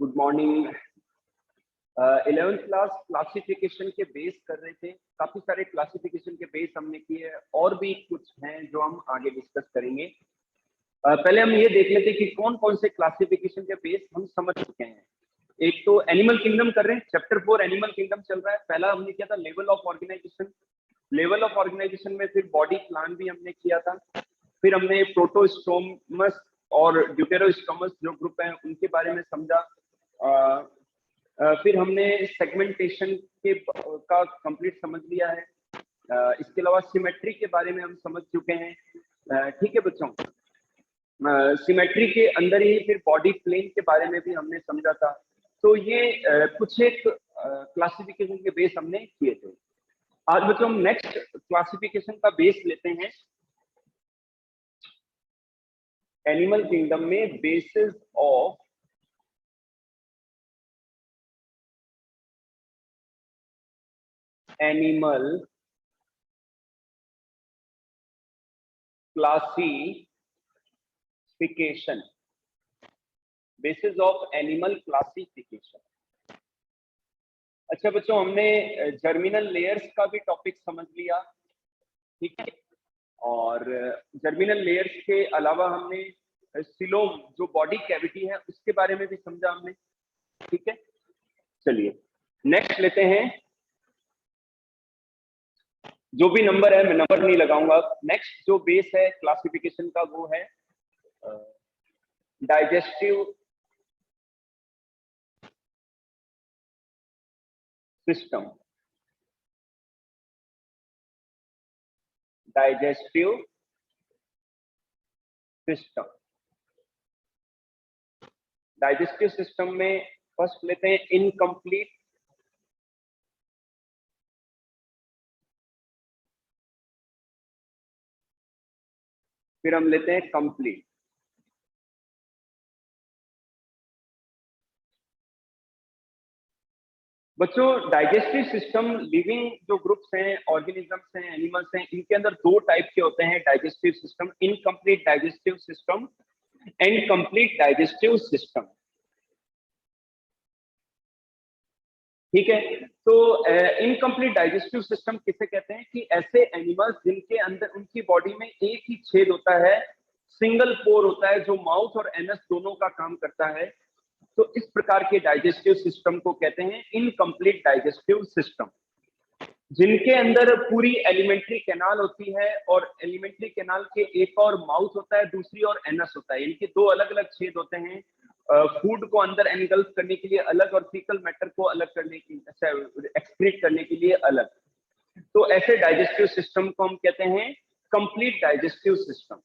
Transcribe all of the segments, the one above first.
Good morning. 11th class classification के base कर रहे थे। काफी सारे क्लासिफिकेशन के बेस हमने किए और भी कुछ हैं जो हम आगे डिस्कस करेंगे। पहले हम ये देख लेते कि कौन कौन से क्लासिफिकेशन के बेस हम समझ चुके हैं। एक तो एनिमल किंगडम कर रहे हैं, चैप्टर 4 एनिमल किंगडम चल रहा है। पहला हमने किया था level of organisation. Level of organisation में फिर बॉडी प्लान भी हमने किया था। फिर हमने प्रोटोस्टोमस और ड्यूटेरोस्टोमस जो ग्रुप हैं उनके बारे में समझा। फिर हमने सेगमेंटेशन के का कंप्लीट समझ लिया है। इसके अलावा सिमेट्री के बारे में हम समझ चुके हैं। ठीक है बच्चों, सिमेट्री के अंदर ही फिर बॉडी प्लेन के बारे में भी हमने समझा था। तो ये कुछ एक क्लासिफिकेशन के बेस हमने किए थे। आज बच्चों हम नेक्स्ट क्लासिफिकेशन का बेस लेते हैं। एनिमल किंगडम में basis of animal classification, basis of animal classification. अच्छा बच्चों, हमने जर्मिनल लेयर्स का भी टॉपिक समझ लिया, ठीक है। और जर्मिनल लेयर्स के अलावा हमने सिलोम जो बॉडी कैविटी है उसके बारे में भी समझा हमने, ठीक है। चलिए नेक्स्ट लेते हैं। जो भी नंबर है मैं नंबर नहीं लगाऊंगा। नेक्स्ट जो बेस है क्लासिफिकेशन का वो है digestive system. Digestive system, digestive system में फर्स्ट लेते हैं इनकम्प्लीट, फिर हम लेते हैं कंप्लीट। बच्चों डाइजेस्टिव सिस्टम लिविंग जो ग्रुप्स हैं, ऑर्गेनिजम्स हैं, एनिमल्स हैं, इनके अंदर दो टाइप के होते हैं digestive system, incomplete digestive system and complete digestive system, ठीक है। तो इनकम्प्लीट डाइजेस्टिव सिस्टम किसे कहते हैं कि ऐसे एनिमल्स जिनके अंदर उनकी बॉडी में एक ही छेद होता है, सिंगल पोर होता है जो माउथ और एनस दोनों का काम करता है। तो इस प्रकार के डाइजेस्टिव सिस्टम को कहते हैं इनकम्प्लीट डाइजेस्टिव सिस्टम, जिनके अंदर पूरी एलिमेंट्री कैनाल होती है और एलिमेंट्री कैनाल के एक और माउथ होता है, दूसरी और एनस होता है। इनके दो अलग अलग छेद होते हैं, फूड को अंदर एनगल्फ करने के लिए अलग और फीकल मैटर को अलग करने की एक्सक्रीट करने के लिए अलग। तो ऐसे डाइजेस्टिव सिस्टम को हम कहते हैं कंप्लीट डाइजेस्टिव सिस्टम।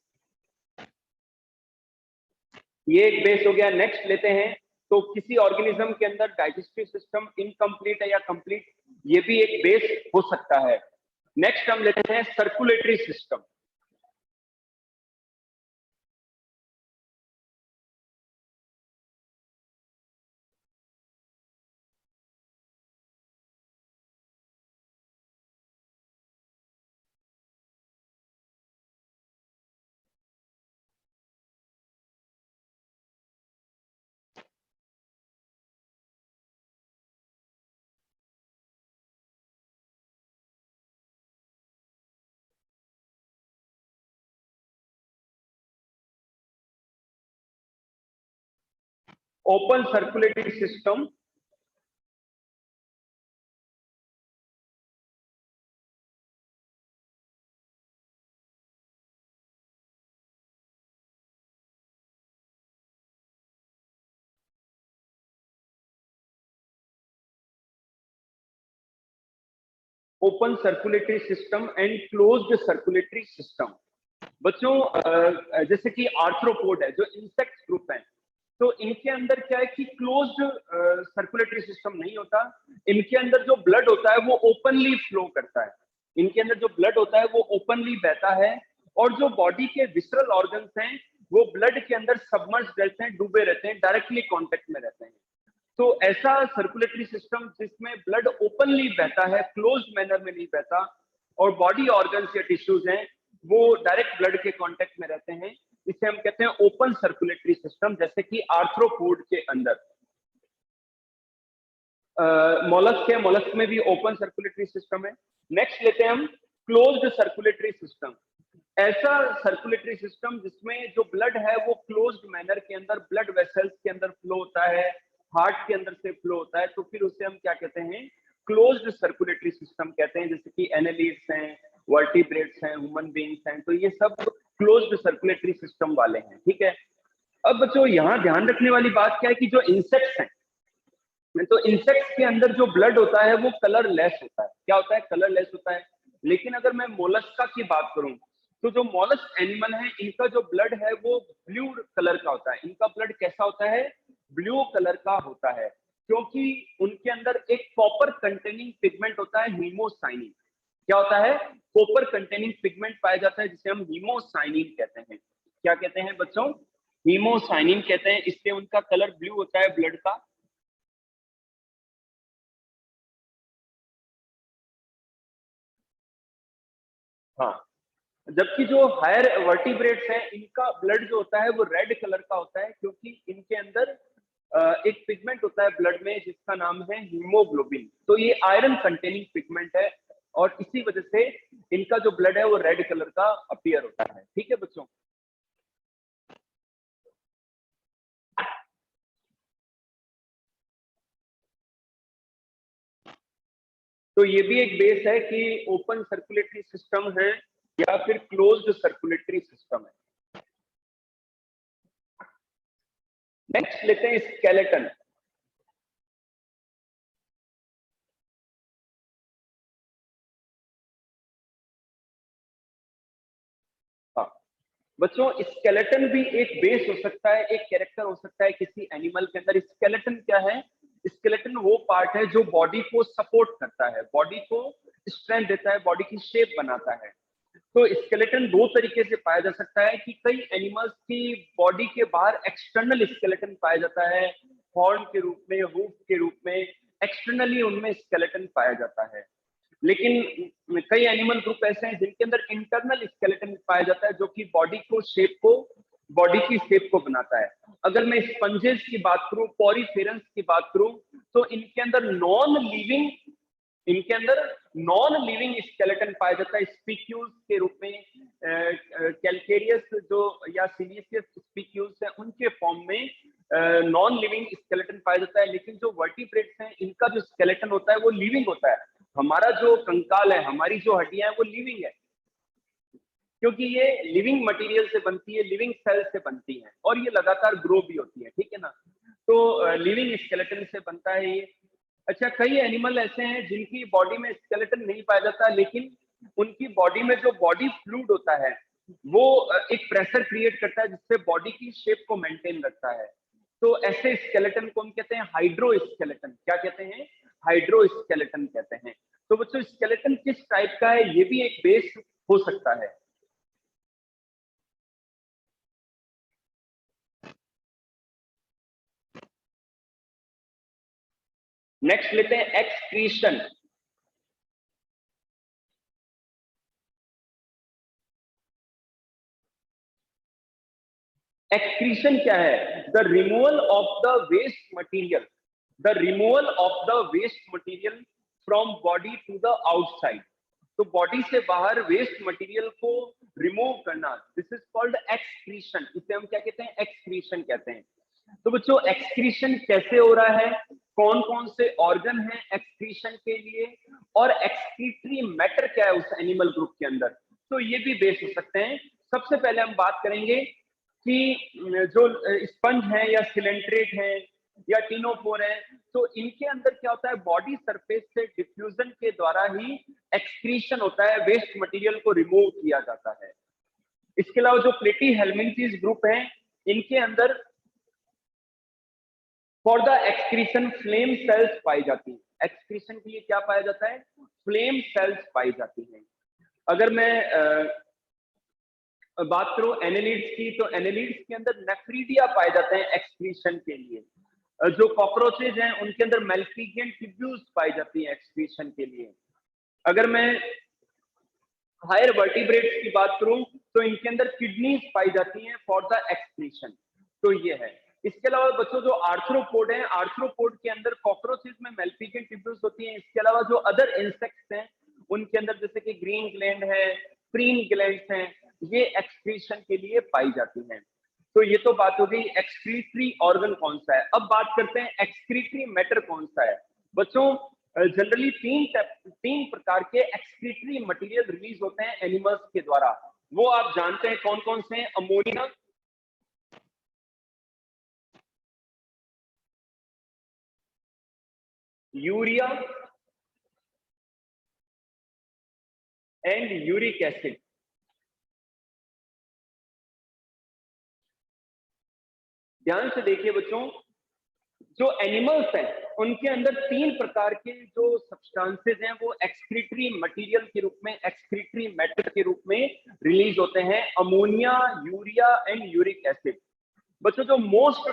ये एक बेस हो गया। नेक्स्ट लेते हैं, तो किसी ऑर्गेनिज्म के अंदर डाइजेस्टिव सिस्टम इनकम्प्लीट है या कंप्लीट, ये भी एक बेस हो सकता है। नेक्स्ट हम लेते हैं circulatory system. Open circulatory system, open circulatory system and closed circulatory system. बच्चों जैसे कि आर्थ्रोपोड है जो इंसेक्ट ग्रुप है, तो इनके अंदर क्या है कि क्लोज्ड सर्कुलेटरी सिस्टम नहीं होता। इनके अंदर जो ब्लड होता है वो ओपनली फ्लो करता है। इनके अंदर जो ब्लड होता है वो ओपनली बहता है, और जो बॉडी के विसरल ऑर्गन्स हैं वो ब्लड के अंदर सबमर्ज रहते हैं, डूबे रहते हैं, डायरेक्टली कांटेक्ट में रहते हैं। तो ऐसा सर्कुलेटरी सिस्टम जिसमें ब्लड ओपनली बहता है, क्लोज्ड मैनर में नहीं बहता, और बॉडी ऑर्गन्स या टिश्यूज हैं वो डायरेक्ट ब्लड के कांटेक्ट में रहते हैं, इसे हम कहते हैं ओपन सर्कुलेटरी सिस्टम, जैसे कि आर्थ्रोपोड के अंदर। मोलस्क है, मोलस्क में भी ओपन सर्कुलेटरी सिस्टम है। नेक्स्ट लेते हैं हम क्लोज्ड सर्कुलेटरी सिस्टम। ऐसा सर्कुलेटरी सिस्टम जिसमें जो ब्लड है वो क्लोज्ड मैनर के अंदर ब्लड वेसल्स के अंदर फ्लो होता है, हार्ट के अंदर से फ्लो होता है, तो फिर उसे हम क्या कहते हैं, क्लोज्ड सर्कुलेटरी सिस्टम कहते हैं। जैसे कि एनालिड्स हैं, वर्टिब्रेट्स हैं, ह्यूमन बींग्स हैं, तो ये सब क्लोज्ड सर्कुलेटरी सिस्टम वाले हैं, ठीक है। अब बच्चों यहाँ ध्यान रखने वाली बात क्या है कि जो इंसेक्ट्स हैं, तो इंसेक्ट्स के अंदर जो ब्लड होता है वो कलरलेस होता है। क्या होता है? कलरलेस होता है। लेकिन अगर मैं मोलस्का की बात करूं, तो जो मोलस्क एनिमल है इनका जो ब्लड है वो ब्लू कलर का होता है। इनका ब्लड कैसा होता है? ब्लू कलर का होता है, क्योंकि उनके अंदर एक कॉपर कंटेनिंग पिगमेंट होता है, हीमोसाइनिन। क्या होता है? कॉपर कंटेनिंग पिगमेंट पाया जाता है, जिसे हम हीमोसाइनिन कहते हैं। क्या कहते हैं बच्चों? हीमोसाइनिन कहते हैं। इससे उनका कलर ब्लू होता है ब्लड का। हाँ, जबकि जो हायर वर्टिब्रेट्स हैं इनका ब्लड जो होता है वो रेड कलर का होता है, क्योंकि इनके अंदर एक पिगमेंट होता है ब्लड में जिसका नाम है हीमोग्लोबिन। तो ये आयरन कंटेनिंग पिगमेंट है, और इसी वजह से इनका जो ब्लड है वो रेड कलर का अपीयर होता है। ठीक है बच्चों। तो ये भी एक बेस है कि ओपन सर्कुलेटरी सिस्टम है या फिर क्लोज्ड सर्कुलेटरी सिस्टम है। नेक्स्ट लेते हैं स्केलेटन। हाँ बच्चों, स्केलेटन भी एक बेस हो सकता है, एक कैरेक्टर हो सकता है किसी एनिमल के अंदर। स्केलेटन क्या है? स्केलेटन वो पार्ट है जो बॉडी को सपोर्ट करता है, बॉडी को स्ट्रेंथ देता है, बॉडी की शेप बनाता है। तो स्केलेटन दो तरीके से पाया जा सकता है कि कई एनिमल्स की बॉडी के बाहर एक्सटर्नल स्केलेटन पाया जाता है, हॉर्न के रूप में, हूफ के रूप में, एक्सटर्नली उनमें स्केलेटन पाया जाता है। लेकिन कई एनिमल ग्रुप ऐसे हैं जिनके अंदर इंटरनल स्केलेटन पाया जाता है, जो कि बॉडी को शेप को, बॉडी की शेप को बनाता है। अगर मैं स्पंजेस की बात करूं, पॉरीफेरंस की बात करूं, तो इनके अंदर नॉन लिविंग स्केलेटन पाया जाता है स्पीक्यूल्स के रूप में। कैलकेरियस जो या सिलिशियस स्पीक्यूल्स है उनके फॉर्म में नॉन लिविंग स्केलेटन पाया जाता है। लेकिन जो वर्टिब्रेट्स हैं इनका जो स्केलेटन होता है वो लिविंग होता है। हमारा जो कंकाल है, हमारी जो हड्डियां हैं वो लिविंग है, क्योंकि ये लिविंग मटेरियल से बनती है, लिविंग सेल से बनती है, और ये लगातार ग्रो भी होती है। ठीक है ना। तो लिविंग स्केलेटन से बनता है ये। अच्छा, कई एनिमल ऐसे हैं जिनकी बॉडी में स्केलेटन नहीं पाया जाता, लेकिन उनकी बॉडी में जो बॉडी फ्लूइड होता है वो एक प्रेशर क्रिएट करता है, जिससे बॉडी की शेप को मेंटेन रखता है। तो ऐसे स्केलेटन को हम कहते हैं हाइड्रो स्केलेटन। क्या कहते हैं? हाइड्रो स्केलेटन कहते हैं। तो बच्चों, स्केलेटन किस टाइप का है ये भी एक बेस हो सकता है। नेक्स्ट लेते हैं एक्सक्रीशन। एक्सक्रीशन क्या है? The removal of the waste material, the removal of the waste material from body to the outside. तो बॉडी से बाहर वेस्ट मटेरियल को रिमूव करना, दिस इज कॉल्ड एक्सक्रीशन। इसे हम क्या कहते हैं? एक्सक्रीशन कहते हैं। तो बच्चों, एक्सक्रीशन कैसे हो रहा है, कौन कौन से ऑर्गन हैं एक्सक्रीशन के लिए, और एक्सक्रीटरी मैटर क्या है उस एनिमल ग्रुप के अंदर, तो ये भी बेस हो सकते हैं। सबसे पहले हम बात करेंगे कि जो स्पंज है या सिलेंट्रेट है या टीनोफोर है, तो इनके अंदर क्या होता है? बॉडी सरफेस से डिफ्यूजन के द्वारा ही एक्सक्रीशन होता है, वेस्ट मटेरियल को रिमूव किया जाता है। इसके अलावा जो प्लेटी हेलमिंथीज ग्रुप है, इनके अंदर for the excretion flame cells पाई जाती है। एक्सक्रीशन के लिए क्या पाया जाता है? फ्लेम सेल्स पाई जाती हैं। अगर मैं बात करूं एनेलिड्स की, तो एनेलिड्स के अंदर नेफ्रीडिया पाए जाते हैं एक्सक्रीशन के लिए। जो कॉकरोचेज हैं उनके अंदर मेल्फिगियन ट्यूब्यूल्स पाई जाती है एक्सक्रीशन के लिए। अगर मैं हायर वर्टिब्रेट्स की बात करूं, तो इनके अंदर किडनीज पाई जाती हैं फॉर द एक्सक्रीशन। तो ये है। इसके अलावा बच्चों जो आर्थ्रोपोड है, आर्थ्रोपोड के अंदर कॉकरोचेस में मेल्फिजियन ट्यूब्यूल्स होती हैं। इसके अलावा जो अदर इंसेक्ट्स हैं उनके अंदर जैसे कि ग्रीन ग्लैंड है, प्रीन ग्लैंड्स हैं, ये एक्सक्रीशन के लिए पाई जाती हैं। तो ये तो बात हो गई एक्सक्रीटरी ऑर्गन कौन सा है। अब बात करते हैं एक्सक्रीटरी मैटर कौन सा है। बच्चों जनरली तीन प्रकार के एक्सक्रीटरी मटेरियल रिलीज होते हैं एनिमल्स के द्वारा। वो आप जानते हैं कौन कौन से हैं? Ammonia, urea and uric acid. ध्यान से देखिए बच्चों, जो एनिमल्स हैं उनके अंदर तीन प्रकार के जो सब्सटेंसेस हैं वो एक्सक्रीटरी मटेरियल के रूप में, एक्सक्रीटरी मैटर के रूप में रिलीज होते हैं। Ammonia, urea and uric acid. बच्चों जो मोस्ट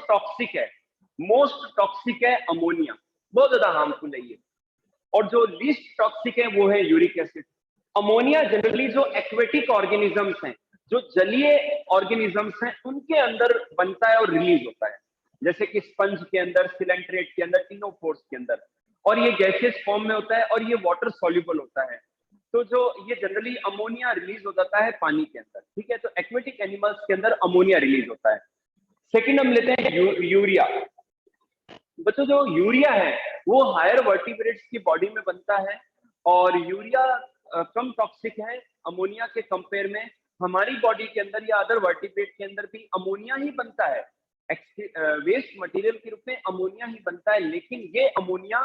टॉक्सिक है अमोनिया, बहुत ज्यादा हार्मफुल है ये। और जो लीस्ट टॉक्सिक है वो है यूरिक एसिड। अमोनिया जनरली जो एक्वेटिक ऑर्गेनिजम्स हैं, जो जलीय ऑर्गेनिजम्स हैं, उनके अंदर बनता है और रिलीज होता है, जैसे कि स्पंज के अंदर, सिलेंट्रेट के अंदर, इनोफोर्स के अंदर। और ये गैसियस फॉर्म में होता है और ये वाटर सॉल्युबल होता है। तो जो ये जनरली अमोनिया रिलीज हो जाता है पानी के अंदर, ठीक है। तो एक्वेटिक एनिमल्स के अंदर अमोनिया रिलीज होता है। सेकेंड हम लेते हैं यूरिया। बच्चों जो यूरिया है वो हायर वर्टिब्रेट्स की बॉडी में बनता है और यूरिया कम टॉक्सिक है अमोनिया के कंपेयर में। हमारी बॉडी के अंदर या अदर वर्टिब्रेट के अंदर भी अमोनिया ही बनता है, वेस्ट मटेरियल के रूप में अमोनिया ही बनता है, लेकिन ये अमोनिया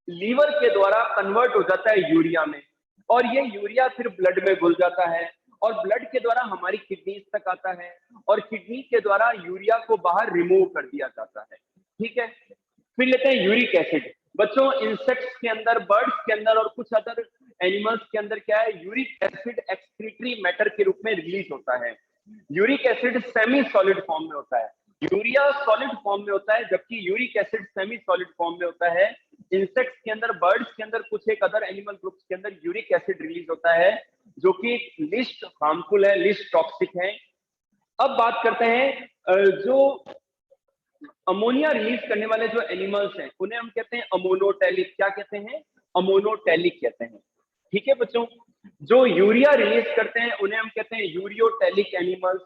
लीवर के द्वारा कन्वर्ट हो जाता है यूरिया में, और ये यूरिया फिर ब्लड में घुल जाता है और ब्लड के द्वारा हमारी किडनीज तक आता है और किडनी के द्वारा यूरिया को बाहर रिमूव कर दिया जाता है, ठीक है। फिर लेते हैं यूरिक एसिड। बच्चों इंसेक्ट्स के अंदर, बर्ड्स के अंदर और कुछ अदर एनिमल्स के अंदर क्या है, यूरिक एसिड एक्सक्रीटरी मैटर के रूप में रिलीज होता है। Uric acid semi solid form में होता है, यूरिया सॉलिड फॉर्म में होता है, जबकि uric acid semi solid form में होता है। इंसेक्ट्स के अंदर, बर्ड्स के अंदर, कुछ एक अदर एनिमल ग्रुप्स के अंदर यूरिक एसिड रिलीज होता है, जो कि लिस्ट हार्मफुल है, लिस्ट टॉक्सिक है। अब बात करते हैं जो अमोनिया रिलीज करने वाले जो एनिमल्स हैं उन्हें हम कहते हैं अमोनोटेलिक। क्या कहते हैं? अमोनोटेलिक कहते हैं, ठीक है बच्चों। जो यूरिया रिलीज करते हैं उन्हें हम कहते हैं यूरियोटेलिक एनिमल्स,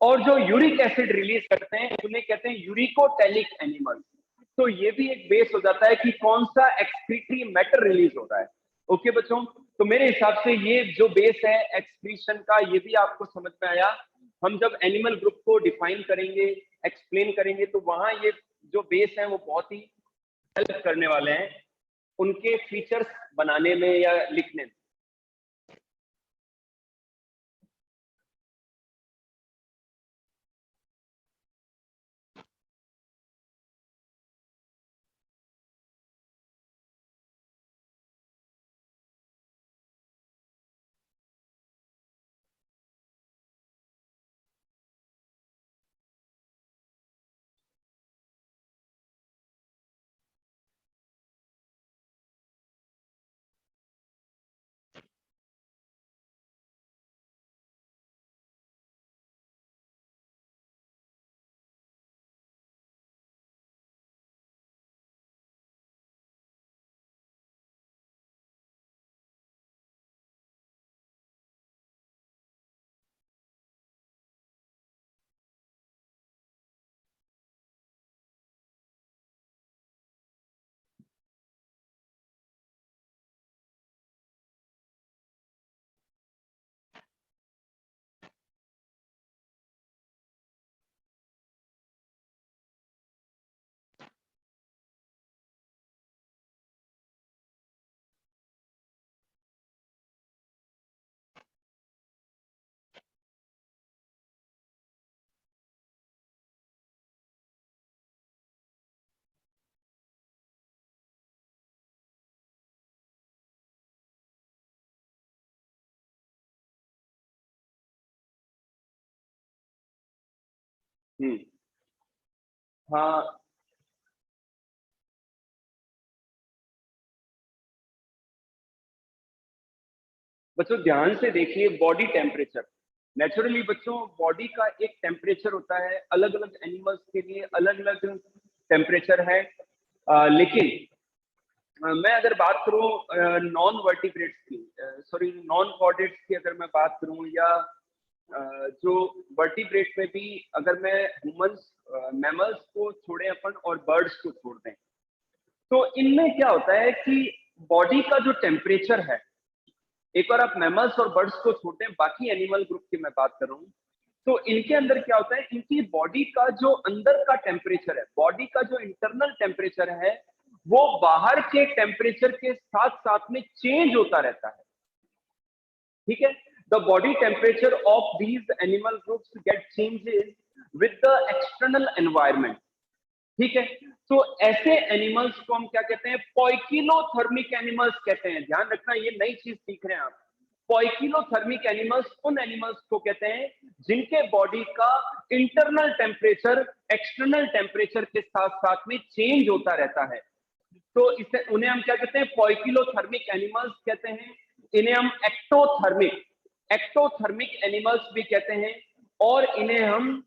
और जो यूरिक एसिड रिलीज करते हैं उन्हें कहते हैं यूरिकोटेलिक एनिमल्स। तो ये भी एक बेस हो जाता है कि कौन सा एक्सक्रीटरी मैटर रिलीज हो रहा है। ओके बच्चों, तो मेरे हिसाब से ये जो बेस है एक्सक्रीशन का, ये भी आपको समझ में आया। हम जब एनिमल ग्रुप को डिफाइन करेंगे, एक्सप्लेन करेंगे, तो वहां ये जो बेस है वो बहुत ही हेल्प करने वाले हैं उनके फीचर्स बनाने में या लिखने में। हम्म। हाँ बच्चों ध्यान से देखिए, बॉडी टेम्परेचर, नेचुरली बच्चों बॉडी का एक टेम्परेचर होता है, अलग अलग एनिमल्स के लिए अलग अलग टेम्परेचर है। लेकिन मैं अगर बात करूं नॉन वर्टिब्रेट्स की, सॉरी नॉन कॉर्डेट्स की अगर मैं बात करूं, या जो वर्टिब्रेट में भी अगर मैं ह्यूमंस मैमल्स को छोड़े अपन और बर्ड्स को छोड़ दें, तो इनमें क्या होता है कि बॉडी का जो टेम्परेचर है, एक बार आप मैमल्स और बर्ड्स को छोड़ते हैं, बाकी एनिमल ग्रुप की मैं बात कर रहा हूं, तो इनके अंदर क्या होता है, इनकी बॉडी का जो अंदर का टेम्परेचर है, बॉडी का जो इंटरनल टेम्परेचर है, वो बाहर के टेम्परेचर के साथ साथ में चेंज होता रहता है। ठीक है, the body temperature of these animal groups get changes with the external environment. ठीक है, तो ऐसे एनिमल्स को हम क्या कहते हैं, पॉइकिलोथर्मिक एनिमल्स कहते हैं। ध्यान रखना, ये नई चीज सीख रहे हैं आप। पॉइकिलोथर्मिक एनिमल्स उन एनिमल्स को कहते हैं जिनके बॉडी का इंटरनल टेम्परेचर एक्सटर्नल टेम्परेचर के साथ साथ में चेंज होता रहता है। तो इसे उन्हें हम क्या कहते हैं, पॉइकिलोथर्मिक एनिमल्स कहते हैं। इन्हें हम एक्टोथर्मिक एनिमल्स भी कहते हैं, और इन्हें हम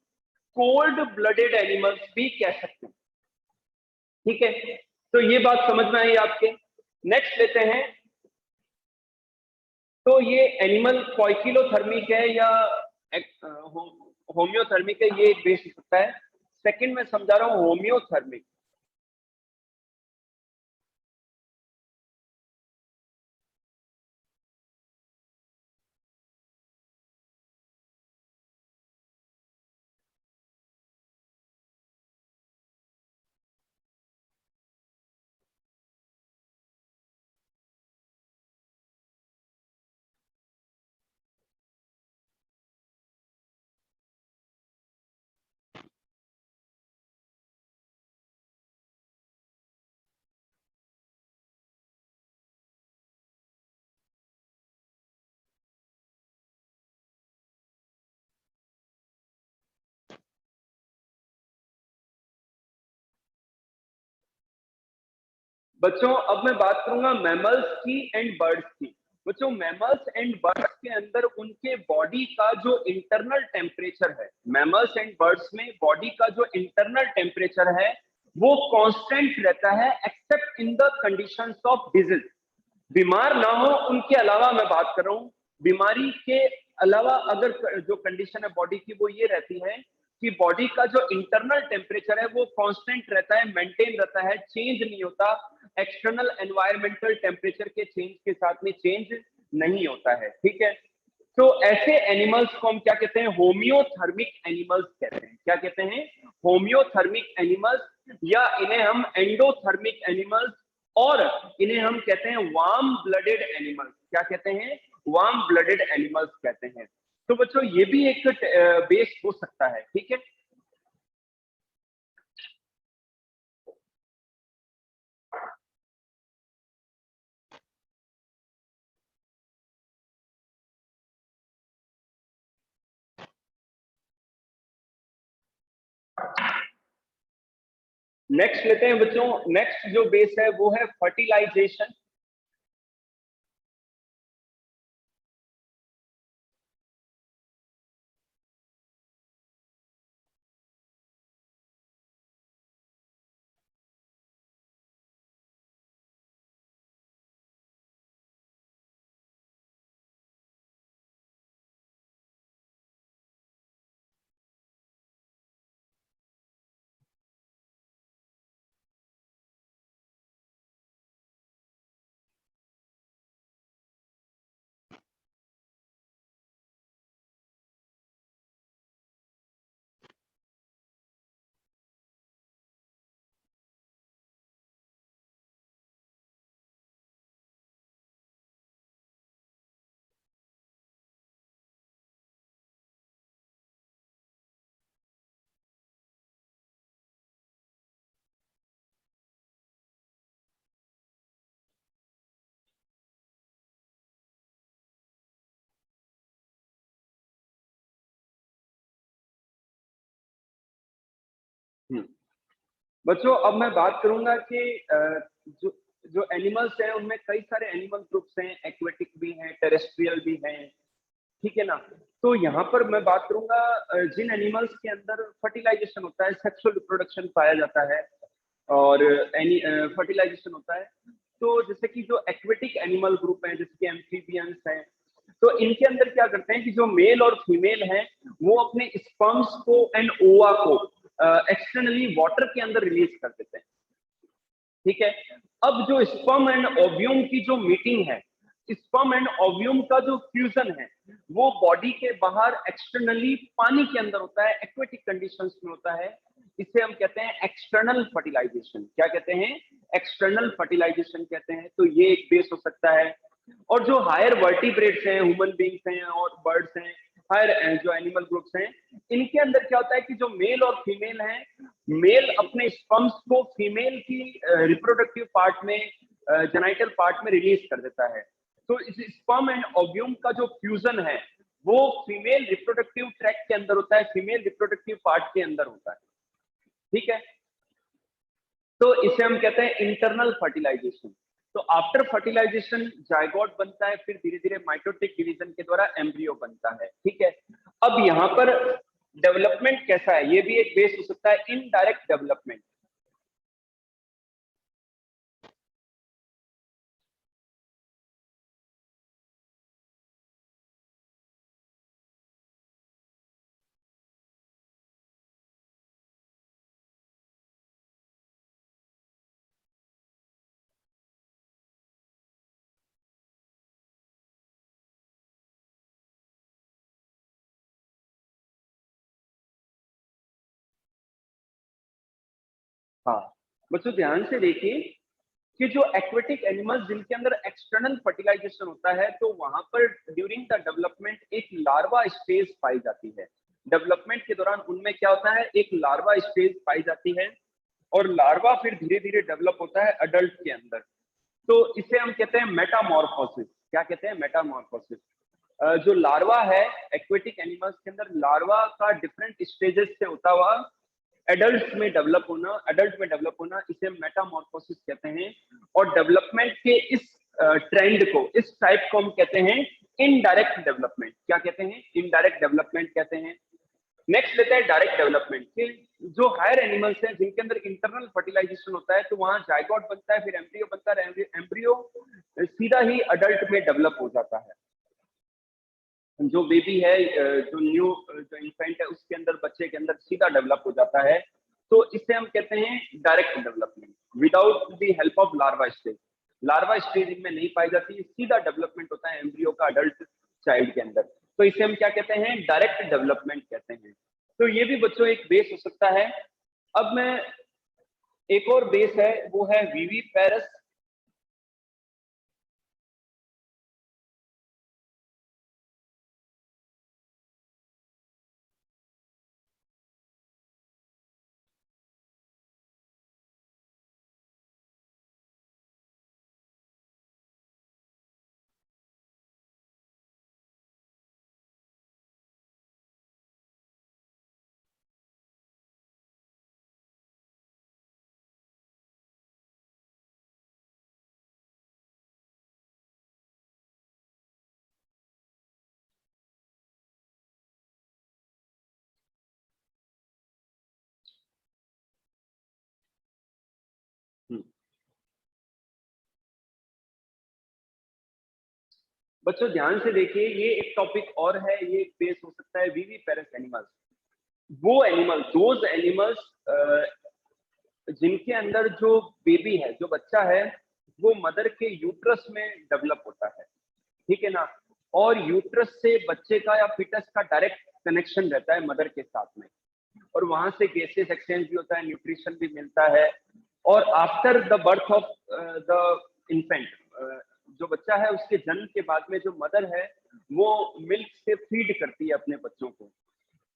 कोल्ड ब्लडेड एनिमल्स भी कह सकते हैं। ठीक है, तो ये बात समझ में आई आपके। नेक्स्ट लेते हैं, तो ये एनिमल पॉइकिलोथर्मिक है या होम्योथर्मिक है, ये एक बेस हो सकता है। सेकंड में समझा रहा हूं होम्योथर्मिक। बच्चों अब मैं बात करूंगा मैमल्स की एंड बर्ड्स की। बच्चों मैमल्स एंड बर्ड्स के अंदर उनके बॉडी का जो इंटरनल टेम्परेचर है, मैमल्स एंड बर्ड्स में बॉडी का जो इंटरनल टेम्परेचर है वो कांस्टेंट रहता है, accept in the conditions of disease. बीमार ना हो उनके अलावा मैं बात कर रहा हूं। बीमारी के अलावा अगर जो कंडीशन है बॉडी की वो ये रहती है कि बॉडी का जो इंटरनल टेम्परेचर है वो कांस्टेंट रहता है, मेंटेन रहता है, चेंज नहीं होता। एक्सटर्नल एनवायरमेंटल टेम्परेचर के चेंज के साथ में चेंज नहीं होता है। ठीक है, तो ऐसे एनिमल्स को हम क्या कहते हैं, होम्योथर्मिक एनिमल्स कहते हैं। क्या कहते हैं, होम्योथर्मिक एनिमल्स, या इन्हें हम एंडोथर्मिक एनिमल्स, और इन्हें हम कहते हैं वार्म ब्लडेड एनिमल्स। क्या कहते हैं, वार्म ब्लडेड एनिमल्स कहते हैं। तो बच्चों ये भी एक बेस हो सकता है। ठीक है, नेक्स्ट लेते हैं बच्चों। नेक्स्ट जो बेस है वो है फर्टिलाइजेशन। बच्चों अब मैं बात करूंगा कि जो जो एनिमल्स हैं उनमें कई सारे एनिमल ग्रुप्स हैं, एक्वेटिक भी हैं, टेरेस्ट्रियल भी हैं। ठीक है ना। तो यहाँ पर मैं बात करूंगा जिन एनिमल्स के अंदर फर्टिलाइजेशन होता है, सेक्सुअल रिप्रोडक्शन पाया जाता है और फर्टिलाइजेशन होता है। तो जैसे कि जो एक्वेटिक एनिमल ग्रुप है, जैसे कि एम्फीबियंस हैं, तो इनके अंदर क्या करते हैं कि जो मेल और फीमेल हैं वो अपने स्पर्म्स को एंड ओवा को एक्सटर्नली वाटर के अंदर रिलीज कर देते हैं। ठीक है। अब जो स्पर्म एंड ओव्यूम की जो मीटिंग है, स्पर्म एंड ओव्यूम का जो फ्यूजन है वो बॉडी के बाहर एक्सटर्नली पानी के अंदर होता है, एक्वेटिक कंडीशंस में होता है। इसे हम कहते हैं एक्सटर्नल फर्टिलाइजेशन। क्या कहते हैं? एक्सटर्नल फर्टिलाइजेशन कहते हैं। तो ये एक बेस हो सकता है। और जो हायर वर्टिब्रेट्स हैं, ह्यूमन बींग्स हैं और बर्ड्स हैं, हायर जो एनिमल ग्रुप्स हैं, इनके अंदर क्या होता है कि जो मेल और फीमेल हैं, मेल अपने स्पर्म्स को फीमेल की रिप्रोडक्टिव पार्ट में, जेनाइटल पार्ट में रिलीज कर देता है। तो इस स्पर्म एंड ओव्यूम का जो फ्यूजन है वो फीमेल रिप्रोडक्टिव ट्रैक्ट के अंदर होता है, फीमेल रिप्रोडक्टिव पार्ट के अंदर होता है। ठीक है। तो इसे हम कहते हैं इंटरनल फर्टिलाइजेशन। तो आफ्टर फर्टिलाइजेशन जायगोट बनता है, फिर धीरे धीरे माइटोटिक डिवीजन के द्वारा एम्ब्रियो बनता है। ठीक है। अब यहाँ पर डेवलपमेंट कैसा है, ये भी एक बेस हो सकता है, इनडायरेक्ट डेवलपमेंट। हाँ बच्चों ध्यान से देखिए कि जो एक्वेटिक एनिमल्स जिनके अंदर एक्सटर्नल फर्टिलाइजेशन होता है, तो वहां पर ड्यूरिंग द डेवलपमेंट एक लार्वा स्टेज पाई जाती है। डेवलपमेंट के दौरान उनमें क्या होता है, एक लार्वा स्टेज पाई जाती है और लार्वा फिर धीरे धीरे डेवलप होता है अडल्ट के अंदर। तो इसे हम कहते हैं मेटामॉर्फोसिस। क्या कहते हैं? मेटामॉर्फोसिस। जो लार्वा है एक्वेटिक एनिमल्स के अंदर, लार्वा का डिफरेंट स्टेजेस से होता हुआ एडल्ट में डेवलप होना, इसे मेटामॉर्फोसिस कहते हैं। और डेवलपमेंट के इस ट्रेंड को, इस टाइप को हम कहते हैं इनडायरेक्ट डेवलपमेंट। क्या कहते हैं? इनडायरेक्ट डेवलपमेंट कहते हैं। नेक्स्ट लेते हैं डायरेक्ट डेवलपमेंट के। जो हायर एनिमल्स हैं जिनके अंदर इंटरनल फर्टिलाइजेशन होता है, तो वहां जायगोट बनता है, फिर एम्ब्रियो बनता है, एम्ब्रियो सीधा ही अडल्ट में डेवलप हो जाता है। जो बेबी है, जो न्यू जो इन्फेंट है, उसके अंदर, बच्चे के अंदर सीधा डेवलप हो जाता है। तो इसे हम कहते हैं direct development without the help of larva stage. Larva stage इनमें नहीं पाई जाती, सीधा डेवलपमेंट होता है एम्ब्रियो का अडल्ट चाइल्ड के अंदर। तो इसे हम क्या कहते हैं? डायरेक्ट डेवलपमेंट कहते हैं। तो ये भी बच्चों एक बेस हो सकता है। अब मैं एक और बेस है, वो है वीवी पेरस। बच्चों ध्यान से देखिए, ये एक टॉपिक और है, ये एक बेस हो सकता है वीवी पेरस एनिमल्स। वो एनिमल, दोज एनिमल्स जिनके अंदर जो बेबी है, जो बच्चा है, वो मदर के यूट्रस में डेवलप होता है। ठीक है ना। और यूट्रस से बच्चे का या फिटस का डायरेक्ट कनेक्शन रहता है मदर के साथ में, और वहां से गैसेस एक्सचेंज भी होता है, न्यूट्रिशन भी मिलता है। और after the birth of the infant, जो बच्चा है उसके जन्म के बाद में जो मदर है वो मिल्क से फीड करती है अपने बच्चों को।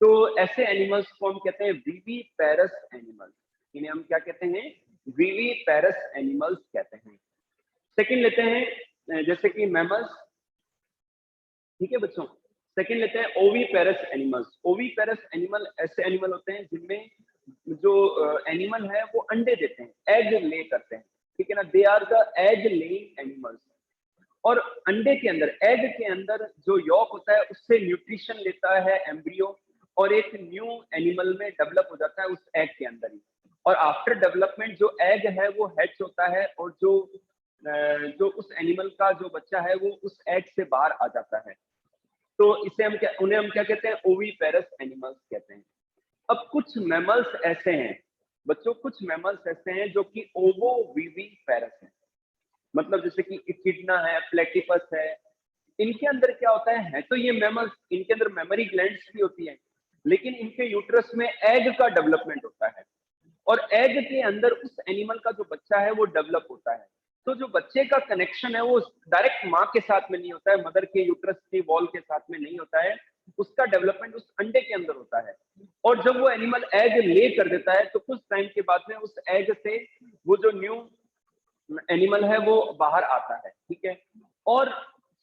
तो ऐसे एनिमल्स को हम कहते हैं वीवी पेरस एनिमल्स। इन्हें हम क्या कहते हैं? वीवी पेरस एनिमल्स कहते हैं। सेकंड लेते हैं जैसे कि मैमल्स। ठीक है बच्चों। सेकंड लेते हैं ओवी पेरस एनिमल्स। ओवी पेरस एनिमल ऐसे एनिमल होते हैं जिनमें जो एनिमल है वो अंडे देते हैं, एग ले करते हैं। ठीक है ना। They are the egg laying animals. और अंडे के अंदर, एग के अंदर जो यॉक होता है उससे न्यूट्रिशन लेता है एम्ब्रियो और एक न्यू एनिमल में डेवलप हो जाता है उस एग के अंदर ही। और आफ्टर डेवलपमेंट जो एग है वो हैच होता है और जो उस एनिमल का जो बच्चा है वो उस एग से बाहर आ जाता है। तो इसे उन्हें हम क्या कहते हैं, ओवीपेरस एनिमल्स कहते हैं। अब कुछ मैमल्स ऐसे हैं बच्चों, कुछ मैमल्स ऐसे हैं जो कि ओवोविविपेरस हैं। मतलब जैसे कि इकिडना है, प्लेटिपस है, इनके अंदर क्या होता है तो ये मैमल्स, इनके अंदर मेमोरी ग्लैंड्स भी होती हैं, लेकिन इनके यूट्रस में एग का डेवलपमेंट होता है और एग के अंदर उस एनिमल का जो बच्चा है वो डेवलप होता है। तो जो बच्चे का कनेक्शन है वो डायरेक्ट माँ के साथ में नहीं होता है, मदर के यूट्रस की वॉल के साथ में नहीं होता है, उसका डेवलपमेंट उस अंडे के अंदर होता है। और जब वो एनिमल एग ले कर देता है तो कुछ टाइम के बाद में उस एग से वो जो न्यू एनिमल है वो बाहर आता है, ठीक है। और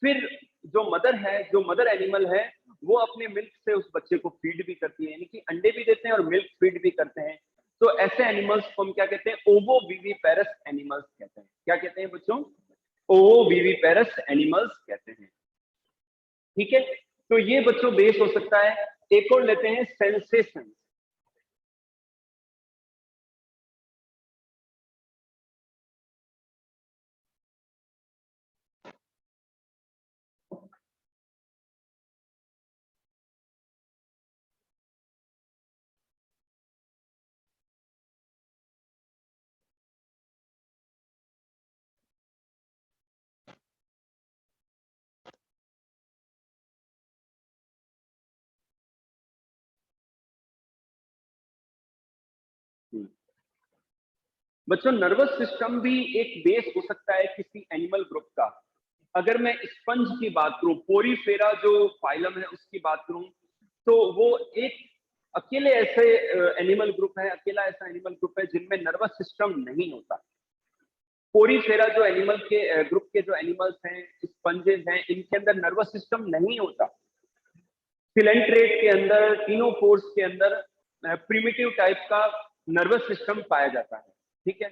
फिर जो मदर है, जो मदर एनिमल है, वो अपने मिल्क से उस बच्चे को फीड भी करती है, यानी कि अंडे भी देते हैं और मिल्क फीड भी करते हैं। तो ऐसे एनिमल्स को हम क्या कहते हैं, ओवोविविपेरस एनिमल्स कहते हैं। क्या कहते हैं बच्चों, ओवोविविपेरस एनिमल्स कहते हैं, ठीक है। तो ये बच्चों बेस हो सकता है। एक और लेते हैं, सेंसेशन। बच्चों नर्वस सिस्टम भी एक बेस हो सकता है किसी एनिमल ग्रुप का। अगर मैं स्पंज की बात करूं, पोरीफेरा जो फाइलम है उसकी बात करूं, तो वो एक अकेले ऐसे एनिमल ग्रुप है, अकेला ऐसा एनिमल ग्रुप है जिनमें नर्वस सिस्टम नहीं होता। पोरीफेरा जो एनिमल के ग्रुप के जो एनिमल्स हैं, स्पंजेस हैं, इनके अंदर नर्वस सिस्टम नहीं होता। सिलेंट्रेट के अंदर, टीनोफोर्स के अंदर प्रिमिटिव टाइप का नर्वस सिस्टम पाया जाता है, ठीक है।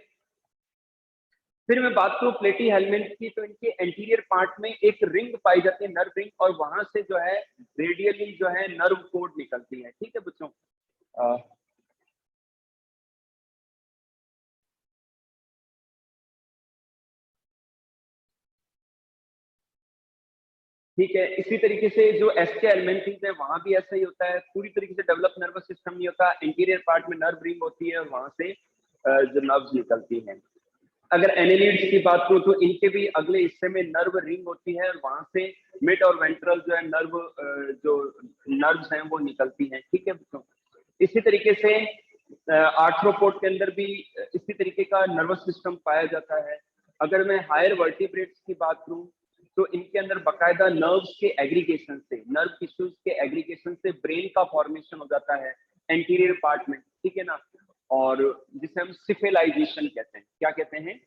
फिर मैं बात करूं प्लेटी हेलमिंथ की, तो इनके एंटीरियर पार्ट में एक रिंग पाई जाती है, नर्व रिंग, और वहां से जो है रेडियली जो है नर्व कोड निकलती है, ठीक है बच्चों। ठीक है, इसी तरीके से जो एस्के एलमेंथिस है वहां भी ऐसा ही होता है, पूरी तरीके से डेवलप नर्वस सिस्टम नहीं होता, एंटीरियर पार्ट में नर्व रिंग होती है और वहां से जो नर्व्स निकलती हैं। अगर एनेलिड्स की बात करूं तो इनके भी अगले हिस्से में नर्व रिंग होती है और वहां से मिड और वेंट्रल जो है नर्व, जो नर्व्स हैं वो निकलती हैं, ठीक है बच्चों। इसी तरीके से आर्थ्रोपोड के अंदर भी इसी तरीके का नर्वस सिस्टम पाया जाता है। अगर मैं हायर वर्टिब्रेट्स की बात करूं तो इनके अंदर बकायदा नर्व्स के एग्रीगेशन से, नर्व टिश्यूज के एग्रीगेशन से ब्रेन का फॉर्मेशन हो जाता है एंटीरियर पार्ट में, ठीक है ना। और जिसे हम सिफेलाइजेशन कहते हैं। क्या कहते हैं,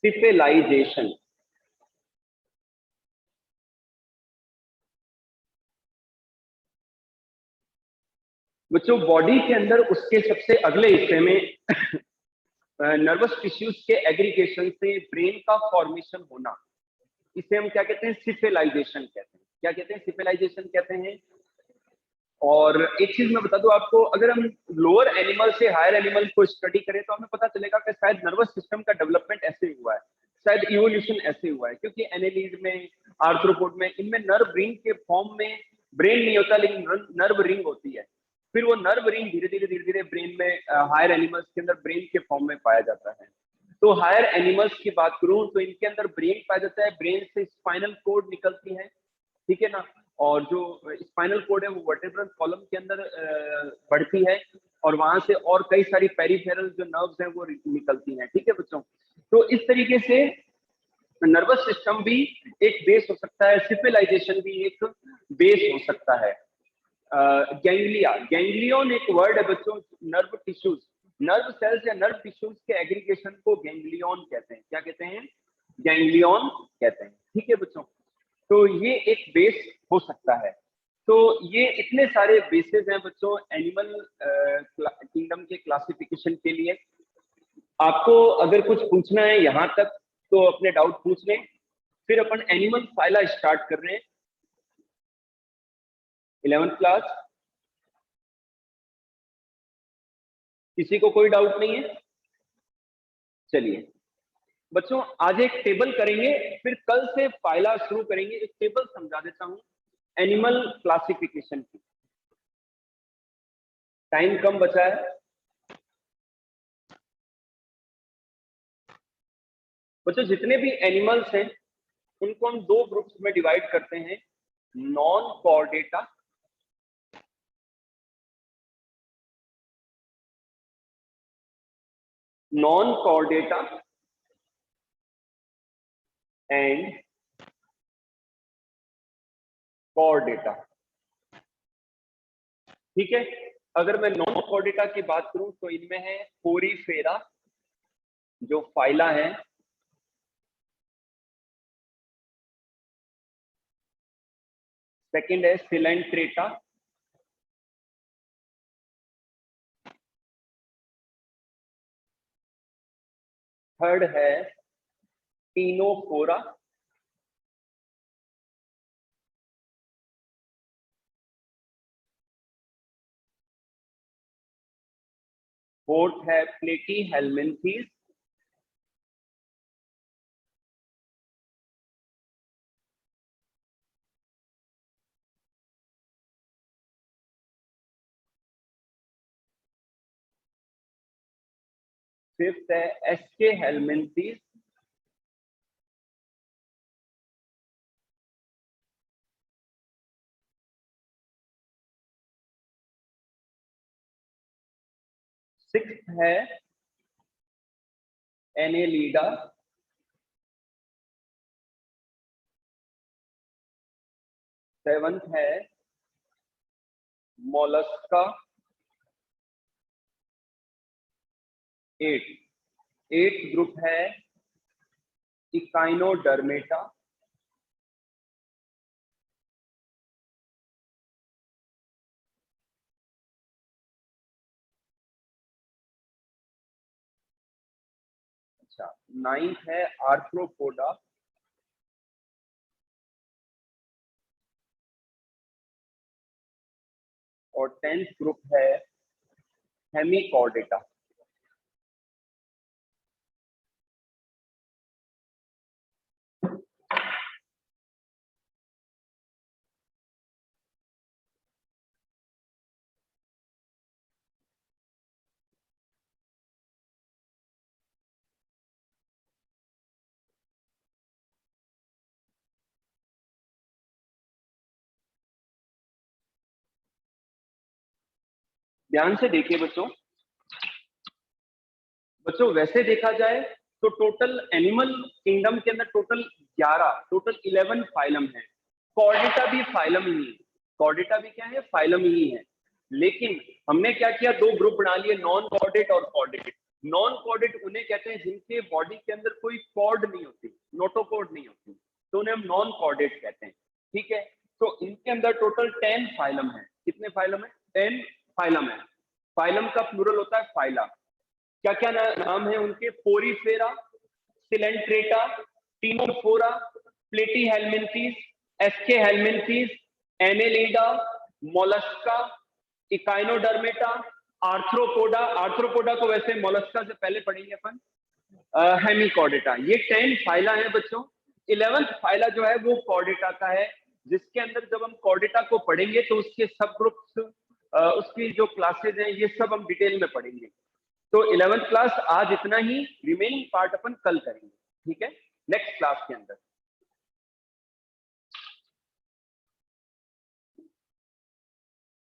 सिफेलाइजेशन। बच्चों बॉडी के अंदर उसके सबसे अगले हिस्से में नर्वस टिश्यूज के एग्रीगेशन से ब्रेन का फॉर्मेशन होना, इसे हम क्या कहते हैं, सिफेलाइजेशन कहते हैं। क्या कहते हैं, सिफेलाइजेशन कहते हैं। और एक चीज मैं बता दूं आपको, अगर हम लोअर एनिमल से हायर एनिमल को स्टडी करें तो हमें पता चलेगा कि शायद नर्वस सिस्टम का डेवलपमेंट ऐसे हुआ है, शायद इवोल्यूशन ऐसे हुआ है, क्योंकि एनेलिड में, आर्थ्रोपोड में, इनमें नर्व रिंग के फॉर्म में ब्रेन नहीं होता लेकिन नर्व रिंग होती है। फिर वो नर्व रिंग धीरे धीरे ब्रेन में, हायर एनिमल्स के अंदर ब्रेन के फॉर्म में पाया जाता है। तो हायर एनिमल्स की बात करूं तो इनके अंदर ब्रेन पाया जाता है, ब्रेन से स्पाइनल कोड निकलती है, ठीक है ना। और जो स्पाइनल कोड है वो वर्टेब्रल कॉलम के अंदर बढ़ती है और वहां से और कई सारी पेरिफेरल जो नर्व्स हैं वो निकलती हैं, ठीक है बच्चों। तो इस तरीके से नर्वस सिस्टम भी एक बेस हो सकता है, सिविलाइजेशन भी एक बेस हो सकता है। गैंग्लिया, गैंग्लियन एक वर्ड है बच्चों, नर्व टिश्यूज, नर्व सेल्स या नर्व टिश्यूज के एग्रीगेशन को गैंग्लियन कहते हैं। क्या कहते हैं, गैंग्लियन कहते हैं, ठीक है बच्चों। तो ये एक बेस हो सकता है। तो ये इतने सारे बेसिस हैं बच्चों एनिमल किंगडम के क्लासिफिकेशन के लिए। आपको अगर कुछ पूछना है यहाँ तक तो अपने डाउट पूछ लें। फिर अपन एनिमल फाइला स्टार्ट कर रहे हैं। 11th क्लास, किसी को कोई डाउट नहीं है? चलिए बच्चों, आज एक टेबल करेंगे, फिर कल से फाइला शुरू करेंगे। एक टेबल समझा देता हूं एनिमल क्लासिफिकेशन की। टाइम कम बचा है बच्चों। जितने भी एनिमल्स हैं उनको हम दो ग्रुप्स में डिवाइड करते हैं, नॉन कॉर्डेटा एंड कॉर्डेटा। ठीक है, अगर मैं नॉन कॉर्डेटा की बात करूं तो इनमें है पोरीफेरा जो फाइला है, सेकंड है सिलेंट्रेटा, थर्ड है टीनोफोरा, फोर्थ है प्लेटीहेल्मिन्थीज, फिफ्थ है एसके हेल्मिन्थीज, सिक्स्थ है एनेलिडा, सेवंथ है मोलस्का, एट ग्रुप है इकाइनोडर्मेटा, अच्छा नाइन्थ है आर्थ्रोपोडा, और 10th ग्रुप है हेमिकॉर्डेटा। ध्यान से देखिए बच्चों, वैसे देखा जाए तो टोटल एनिमल किंगडम के अंदर टोटल 11 फाइलम है। कॉर्डेटा भी फाइलम ही है, कॉर्डेटा भी क्या है, फाइलम ही है। लेकिन हमने क्या किया, दो ग्रुप बना लिए, नॉन कॉर्डेट और कॉर्डेट। नॉन कॉर्डेट उन्हें कहते हैं जिनके बॉडी के अंदर कोई कॉर्ड नहीं होती, नोटोकॉर्ड नहीं होती, तो उन्हें हम नॉन कॉर्डेट कहते हैं। ठीक है, तो इनके अंदर टोटल 10 फाइलम है। कितने फाइलम है? 10 फाइलम है। फाइलम का प्लूरल होता है फाइला। क्या क्या नाम है उनके? Porifera, Coelenterata, Ctenophora, Platyhelminthes, Aschelminthes, Annelida, Mollusca, Echinodermata, Arthropoda. Arthropoda को वैसे मोलस्का से पहले पढ़ेंगे अपन, हेमिकॉर्डेटा। ये 10 फाइला है बच्चों। 11th फाइला जो है वो कॉर्डेटा का है, जिसके अंदर जब हम कॉर्डेटा को पढ़ेंगे तो उसके सब ग्रुप्स, उसकी जो क्लासेज हैं, ये सब हम डिटेल में पढ़ेंगे। तो 11th क्लास आज इतना ही, रिमेनिंग पार्ट अपन कल करेंगे।